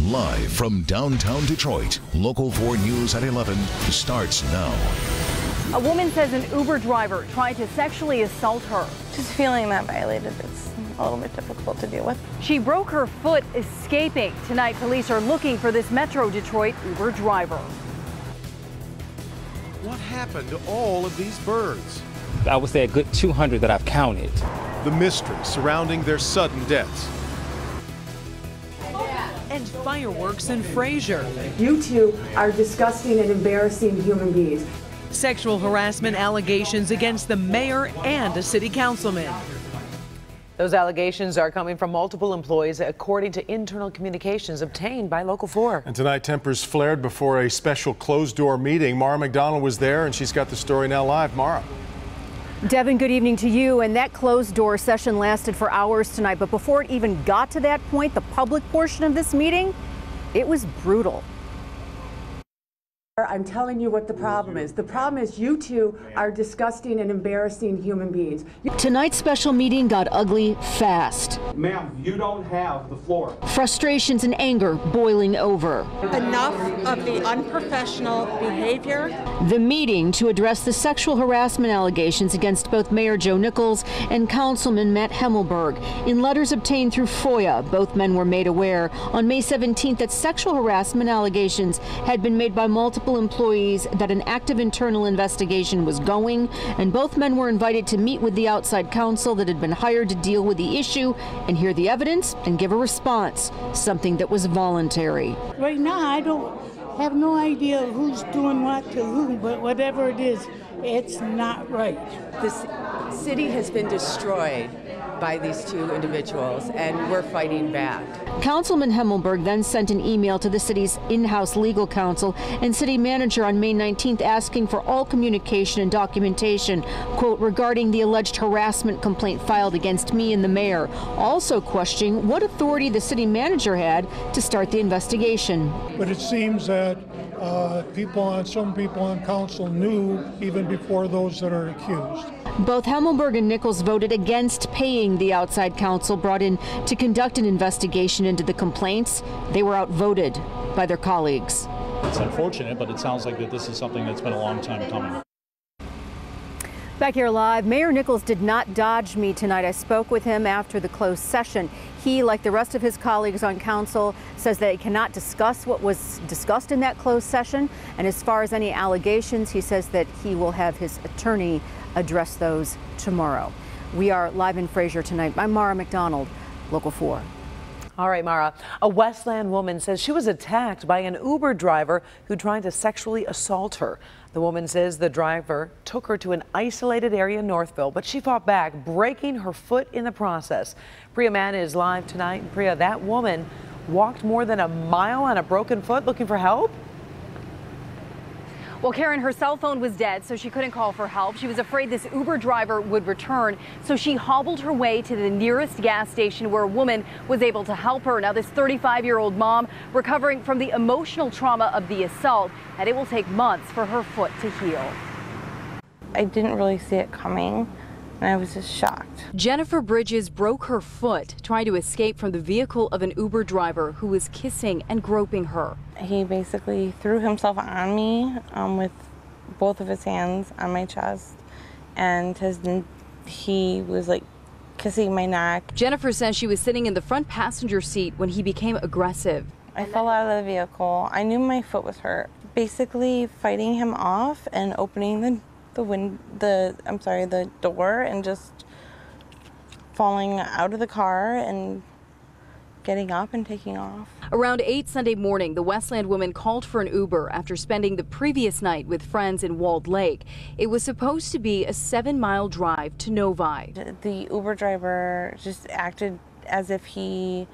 Live from downtown Detroit, Local 4 News at 11 starts now. A woman says an Uber driver tried to sexually assault her. Just feeling that violated is a little bit difficult to deal with. She broke her foot escaping. Tonight, police are looking for this Metro Detroit Uber driver. What happened to all of these birds? I would say a good 200 that I've counted. The mystery surrounding their sudden deaths. And fireworks in Fraser. You two are disgusting and embarrassing human beings. Sexual harassment allegations against the mayor and a city councilman. Those allegations are coming from multiple employees, according to internal communications obtained by Local 4. And tonight, tempers flared before a special closed-door meeting. Mara McDonald was there, and she's got the story now live. Mara. Devin, good evening to you. And that closed-door session lasted for hours tonight. But before it even got to that point, the public portion of this meeting, it was brutal. I'm telling you what the problem is. The problem is you two are disgusting and embarrassing human beings. Tonight's special meeting got ugly fast. Ma'am, you don't have the floor. Frustrations and anger boiling over. Enough of the unprofessional behavior. The meeting to address the sexual harassment allegations against both Mayor Joe Nichols and Councilman Matt Hemmelberg. In letters obtained through FOIA, both men were made aware on May 17th that sexual harassment allegations had been made by multiple employees, that an active internal investigation was going, and both men were invited to meet with the outside counsel that had been hired to deal with the issue and hear the evidence and give a response, something that was voluntary. Right now, I have no idea who's doing what to who, but whatever it is, it's not right. This city has been destroyed by these two individuals, and we're fighting back. Councilman Hemmelberg then sent an email to the city's in-house legal counsel and city manager on May 19th asking for all communication and documentation, quote, regarding the alleged harassment complaint filed against me and the mayor, also questioning what authority the city manager had to start the investigation. But it seems that some people on council knew even before those that are accused. Both Hemmelberg and Nichols voted against paying the outside counsel brought in to conduct an investigation into the complaints. They were outvoted by their colleagues. It's unfortunate, but it sounds like that this is something that's been a long time coming. Back here live, Mayor Nichols did not dodge me tonight. I spoke with him after the closed session. He, like the rest of his colleagues on council, says that he cannot discuss what was discussed in that closed session. And as far as any allegations, he says that he will have his attorney address those tomorrow. We are live in Fraser tonight. I'm Mara McDonald, Local 4. All right, Mara. A Westland woman says she was attacked by an Uber driver who tried to sexually assault her. The woman says the driver took her to an isolated area in Northville, but she fought back, breaking her foot in the process. Priya Mann is live tonight. And Priya, that woman walked more than a mile on a broken foot looking for help? Well, Karen, her cell phone was dead, so she couldn't call for help. She was afraid this Uber driver would return, so she hobbled her way to the nearest gas station where a woman was able to help her. Now, this 35-year-old mom recovering from the emotional trauma of the assault, and it will take months for her foot to heal. I didn't really see it coming, and I was just shocked. Jennifer Bridges broke her foot trying to escape from the vehicle of an Uber driver who was kissing and groping her. He basically threw himself on me with both of his hands on my chest, and he was like kissing my neck. Jennifer says she was sitting in the front passenger seat when he became aggressive. I fell out of the vehicle. I knew my foot was hurt. Basically fighting him off and opening the door and just falling out of the car and getting up and taking off. Around 8 Sunday morning, the Westland woman called for an Uber after spending the previous night with friends in Walled Lake. It was supposed to be a 7-mile drive to Novi. The Uber driver just acted as if he,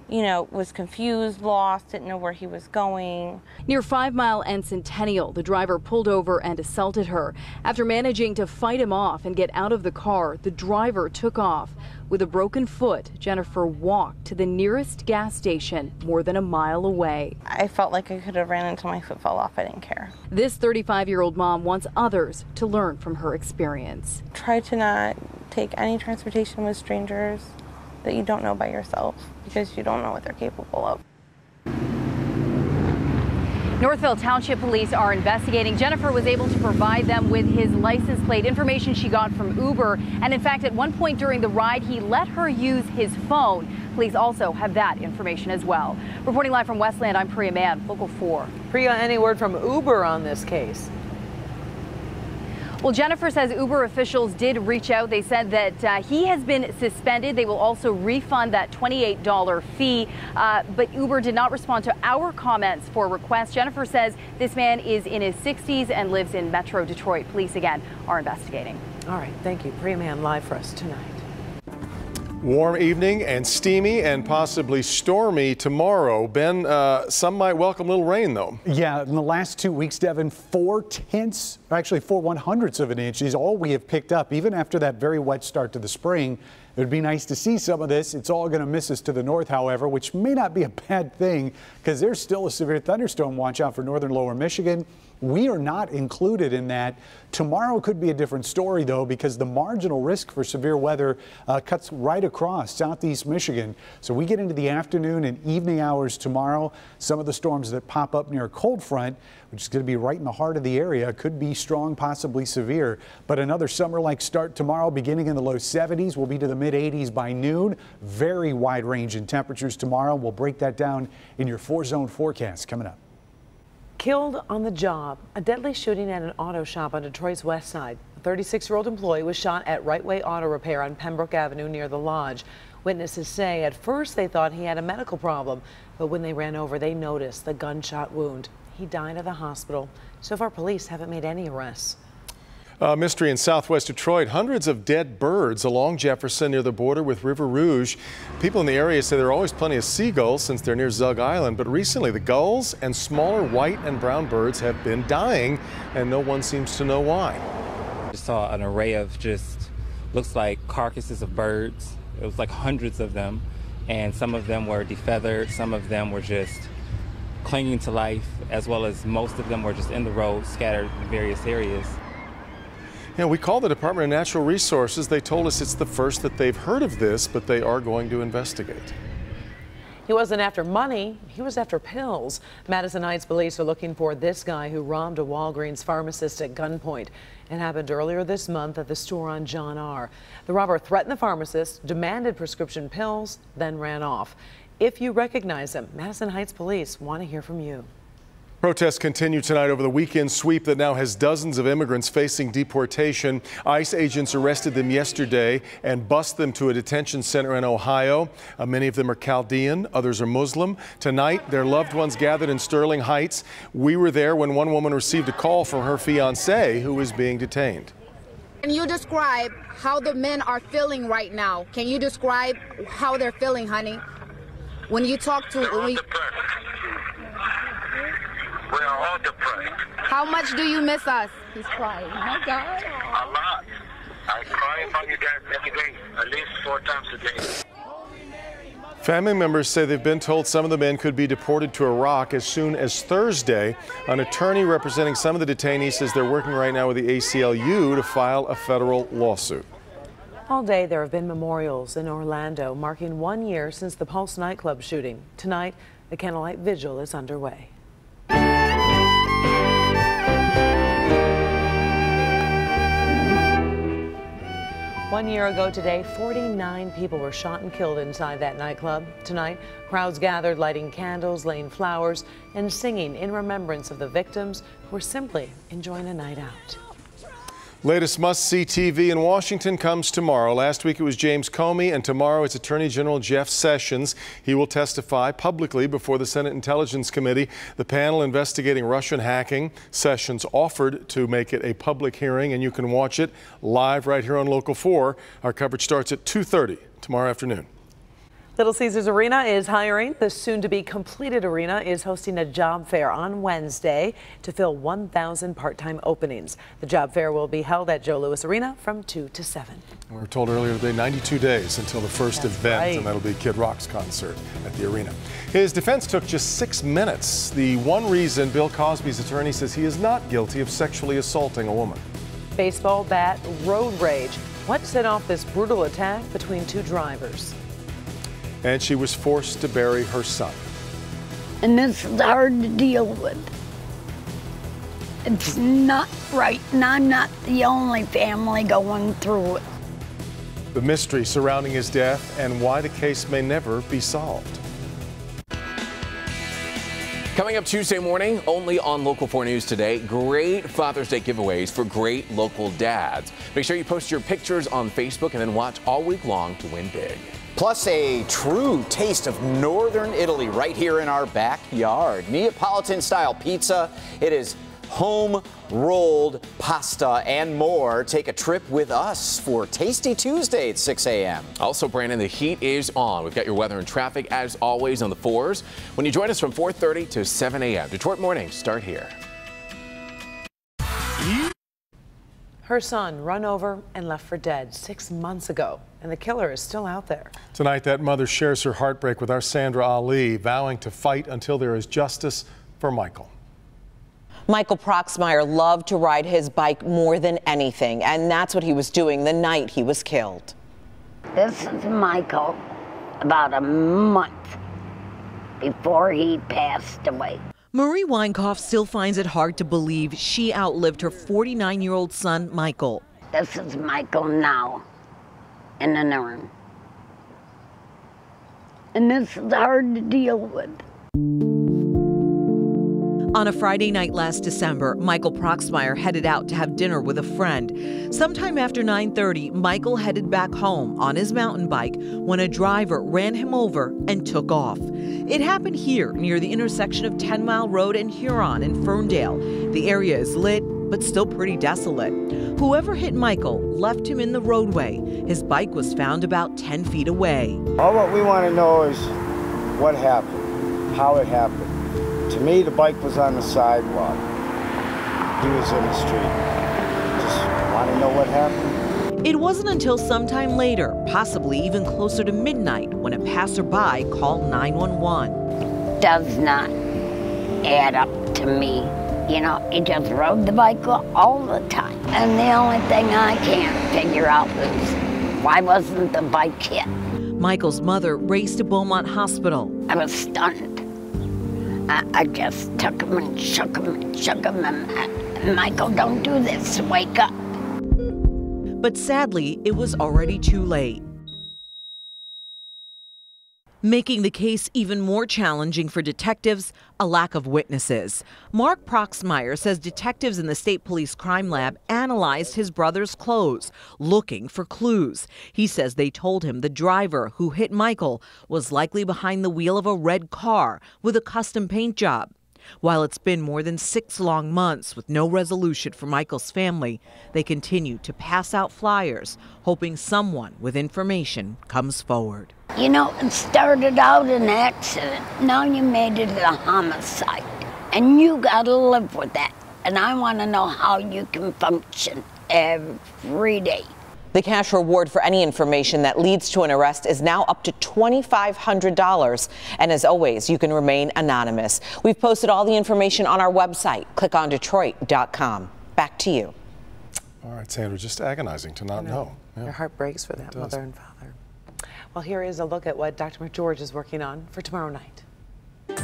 was confused, lost, didn't know where he was going. Near 5 Mile and Centennial, the driver pulled over and assaulted her. After managing to fight him off and get out of the car, the driver took off. With a broken foot, Jennifer walked to the nearest gas station more than a mile away. I felt like I could have ran until my foot fell off. I didn't care. This 35-year-old mom wants others to learn from her experience. Try to not take any transportation with strangers that you don't know by yourself, because you don't know what they're capable of. Northville Township Police are investigating. Jennifer was able to provide them with his license plate information she got from Uber. And in fact, at one point during the ride, he let her use his phone. Police also have that information as well. Reporting live from Westland, I'm Priya Mann, Local 4. Priya, any word from Uber on this case? Well, Jennifer says Uber officials did reach out. They said that he has been suspended. They will also refund that $28 fee. But Uber did not respond to our comments for requests. Jennifer says this man is in his 60s and lives in Metro Detroit. Police, again, are investigating. All right. Thank you. Priya Mann live for us tonight. Warm evening and steamy and possibly stormy tomorrow. Ben, some might welcome a little rain, though. Yeah, in the last 2 weeks, Devin, 4/100ths of an inch is all we have picked up, even after that very wet start to the spring. It would be nice to see some of this. It's all going to miss us to the north, however, which may not be a bad thing because there's still a severe thunderstorm watch out for northern lower Michigan. We are not included in that. Tomorrow could be a different story, though, because the marginal risk for severe weather cuts right across southeast Michigan. So we get into the afternoon and evening hours tomorrow. Some of the storms that pop up near a cold front, which is going to be right in the heart of the area, could be strong, possibly severe. But another summer-like start tomorrow, beginning in the low 70s. We'll be to the mid-80s by noon. Very wide range in temperatures tomorrow. We'll break that down in your 4-zone forecast coming up. Killed on the job. A deadly shooting at an auto shop on Detroit's west side. A 36-year-old employee was shot at Right Way Auto Repair on Pembroke Avenue near the Lodge. Witnesses say at first they thought he had a medical problem, but when they ran over, they noticed the gunshot wound. He died at the hospital. So far, police haven't made any arrests. Mystery in southwest Detroit. Hundreds of dead birds along Jefferson near the border with River Rouge. People in the area say there are always plenty of seagulls since they're near Zug Island, but recently the gulls and smaller white and brown birds have been dying, and no one seems to know why. I saw an array of just looks like carcasses of birds. It was like hundreds of them, and some of them were defeathered, some of them were just clinging to life, as well as most of them were just in the road, scattered in various areas. Yeah, we called the Department of Natural Resources. They told us it's the first that they've heard of this, but they are going to investigate. He wasn't after money, he was after pills. Madison Heights police are looking for this guy who robbed a Walgreens pharmacist at gunpoint. It happened earlier this month at the store on John R. The robber threatened the pharmacist, demanded prescription pills, then ran off. If you recognize him, Madison Heights police want to hear from you. Protests continue tonight over the weekend sweep that now has dozens of immigrants facing deportation. ICE agents arrested them yesterday and bused them to a detention center in Ohio. Many of them are Chaldean, others are Muslim. Tonight, their loved ones gathered in Sterling Heights. We were there when one woman received a call from her fiancé who was being detained. Can you describe how the men are feeling right now? Can you describe how they're feeling, honey? When you talk to... We are all depressed. How much do you miss us? He's crying. Oh my God. A lot. I cry about you guys every day, at least 4 times a day. Family members say they've been told some of the men could be deported to Iraq as soon as Thursday. An attorney representing some of the detainees says they're working right now with the ACLU to file a federal lawsuit. All day there have been memorials in Orlando marking 1 year since the Pulse nightclub shooting. Tonight, the candlelight vigil is underway. 1 year ago today, 49 people were shot and killed inside that nightclub. Tonight, crowds gathered lighting candles, laying flowers, and singing in remembrance of the victims who were simply enjoying a night out. Latest must-see TV in Washington comes tomorrow. Last week it was James Comey, and tomorrow it's Attorney General Jeff Sessions. He will testify publicly before the Senate Intelligence Committee. The panel investigating Russian hacking. Sessions offered to make it a public hearing, and you can watch it live right here on Local 4. Our coverage starts at 2:30 tomorrow afternoon. Little Caesars Arena is hiring. The soon-to-be completed arena is hosting a job fair on Wednesday to fill 1,000 part-time openings. The job fair will be held at Joe Louis Arena from 2 to 7. We were told earlier today 92 days until the first event, right. And that'll be Kid Rock's concert at the arena. His defense took just 6 minutes. The one reason Bill Cosby's attorney says he is not guilty of sexually assaulting a woman. Baseball bat, road rage. What set off this brutal attack between two drivers? And she was forced to bury her son. And this is hard to deal with. It's not right, and I'm not the only family going through it. The mystery surrounding his death and why the case may never be solved. Coming up Tuesday morning, only on Local 4 News today, great Father's Day giveaways for great local dads. Make sure you post your pictures on Facebook and then watch all week long to win big. Plus a true taste of northern Italy right here in our backyard. Neapolitan-style pizza. It is home-rolled pasta and more. Take a trip with us for Tasty Tuesday at 6 a.m. Also, Brandon, the heat is on. We've got your weather and traffic, as always, on the 4s. When you join us from 4:30 to 7 a.m. Detroit mornings start here. Her son run over and left for dead 6 months ago, and the killer is still out there. Tonight, that mother shares her heartbreak with our Sandra Ali, vowing to fight until there is justice for Michael. Michael Proxmire loved to ride his bike more than anything, and that's what he was doing the night he was killed. This is Michael about a month before he passed away. Marie Weinkoff still finds it hard to believe she outlived her 49-year-old son, Michael. This is Michael now in an urn. And this is hard to deal with. On a Friday night last December, Michael Proxmire headed out to have dinner with a friend. Sometime after 9:30, Michael headed back home on his mountain bike when a driver ran him over and took off. It happened here near the intersection of 10 Mile Road and Huron in Ferndale. The area is lit, but still pretty desolate. Whoever hit Michael left him in the roadway. His bike was found about 10 feet away. All what we want to know is what happened, how it happened. To me, the bike was on the sidewalk. He was in the street. Just want to know what happened. It wasn't until sometime later, possibly even closer to midnight, when a passerby called 911. Does not add up to me. You know, he just rode the bike all the time. And the only thing I can't figure out is why wasn't the bike hit? Michael's mother raced to Beaumont Hospital. I was stunned. I just took him and shook him and shook him and Michael, don't do this, wake up. But sadly, it was already too late. Making the case even more challenging for detectives, a lack of witnesses. Mark Proxmire says detectives in the State Police Crime Lab analyzed his brother's clothes, looking for clues. He says they told him the driver who hit Michael was likely behind the wheel of a red car with a custom paint job. While it's been more than 6 long months with no resolution for Michael's family, they continue to pass out flyers, hoping someone with information comes forward. You know, it started out an accident. Now you made it a homicide. And you gotta live with that. And I wanna know how you can function every day. The cash reward for any information that leads to an arrest is now up to $2,500. And as always, you can remain anonymous. We've posted all the information on our website. Click on Detroit.com. Back to you. All right, Sandra, just agonizing to not know. Yeah. Your heart breaks for that mother and father. Well, here is a look at what Dr. McGeorge is working on for tomorrow night.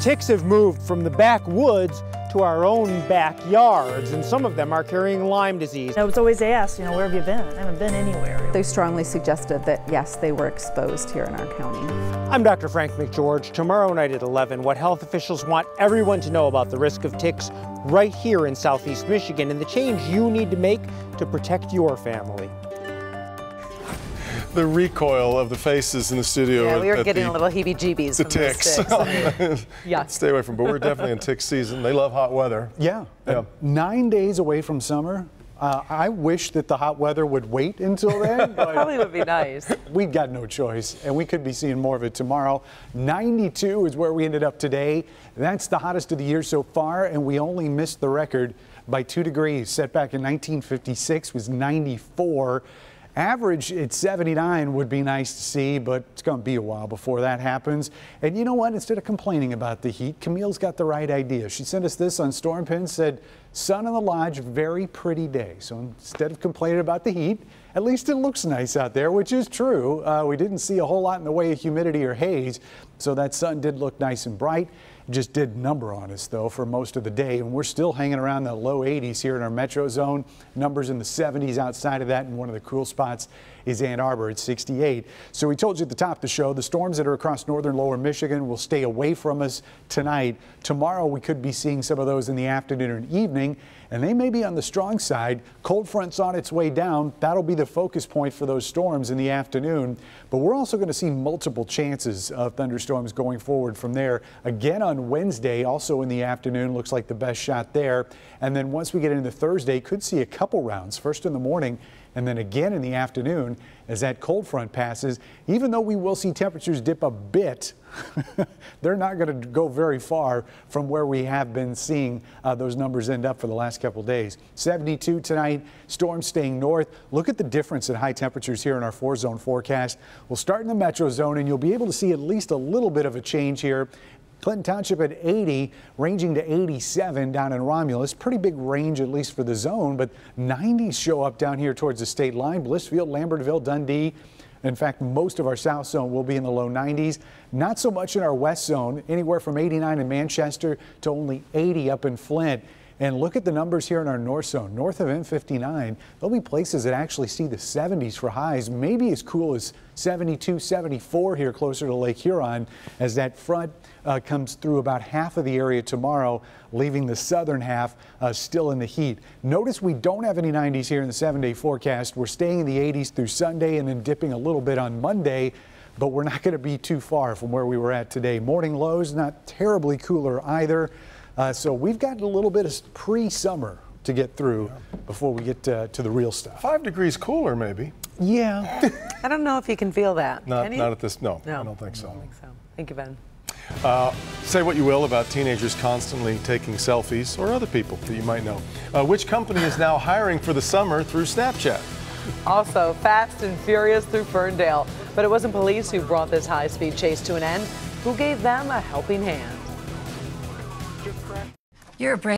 Ticks have moved from the backwoods to our own backyards, and some of them are carrying Lyme disease. I was always asked, you know, where have you been? I haven't been anywhere. They strongly suggested that, yes, they were exposed here in our county. I'm Dr. Frank McGeorge. Tomorrow night at 11, what health officials want everyone to know about the risk of ticks right here in Southeast Michigan and the change you need to make to protect your family. The recoil of the faces in the studio. Yeah, we were getting a little heebie-jeebies the from ticks. Those ticks. Yeah. Stay away from, but we're definitely in tick season. They love hot weather. Yeah. 9 days away from summer. I wish that the hot weather would wait until then. But probably would be nice. We've got no choice, and we could be seeing more of it tomorrow. 92 is where we ended up today. That's the hottest of the year so far, and we only missed the record by 2 degrees. Set back in 1956 was 94. Average at 79 would be nice to see, but it's going to be a while before that happens. And you know what? Instead of complaining about the heat, Camille's got the right idea. She sent us this on Storm Pin, said, sun in the lodge, very pretty day. So instead of complaining about the heat, at least it looks nice out there, which is true. We didn't see a whole lot in the way of humidity or haze, so that sun did look nice and bright. just did number on us, though, for most of the day. And we're still hanging around the low 80s here in our metro zone. Numbers in the 70s outside of that. And one of the cool spots is Ann Arbor at 68. So we told you at the top of the show, the storms that are across northern lower Michigan will stay away from us tonight. Tomorrow, we could be seeing some of those in the afternoon and evening, and they may be on the strong side. Cold front's on its way down. That'll be the focus point for those storms in the afternoon. But we're also going to see multiple chances of thunderstorms going forward from there. Again on Wednesday, also in the afternoon, looks like the best shot there. And then once we get into Thursday, could see a couple rounds, first in the morning and then again in the afternoon as that cold front passes. Even though we will see temperatures dip a bit, they're not going to go very far from where we have been seeing those numbers end up for the last couple days. 72 tonight, storms staying north. Look at the difference in high temperatures here in our 4-zone forecast. We'll start in the metro zone, and you'll be able to see at least a little bit of a change here. Clinton Township at 80, ranging to 87 down in Romulus. Pretty big range, at least for the zone, but 90s show up down here towards the state line. Blissfield, Lambertville, Dundee. In fact, most of our south zone will be in the low 90s. Not so much in our west zone, anywhere from 89 in Manchester to only 80 up in Flint. And look at the numbers here in our north zone, north of M59. There'll be places that actually see the 70s for highs, maybe as cool as 72, 74 here closer to Lake Huron as that front comes through about half of the area tomorrow, leaving the southern half still in the heat. Notice we don't have any 90s here in the 7-day forecast. We're staying in the 80s through Sunday and then dipping a little bit on Monday, but we're not going to be too far from where we were at today. Morning lows not terribly cooler either. So we've got a little bit of pre-summer to get through before we get to the real stuff. 5 degrees cooler, maybe. Yeah. I don't know if you can feel that. Not Can you? at this. No, I don't think so. I don't think so. Thank you, Ben. Say what you will about teenagers constantly taking selfies, or other people that you might know. Which company is now hiring for the summer through Snapchat? Also, Fast and Furious through Ferndale. But it wasn't police who brought this high-speed chase to an end. Who gave them a helping hand? You're a brave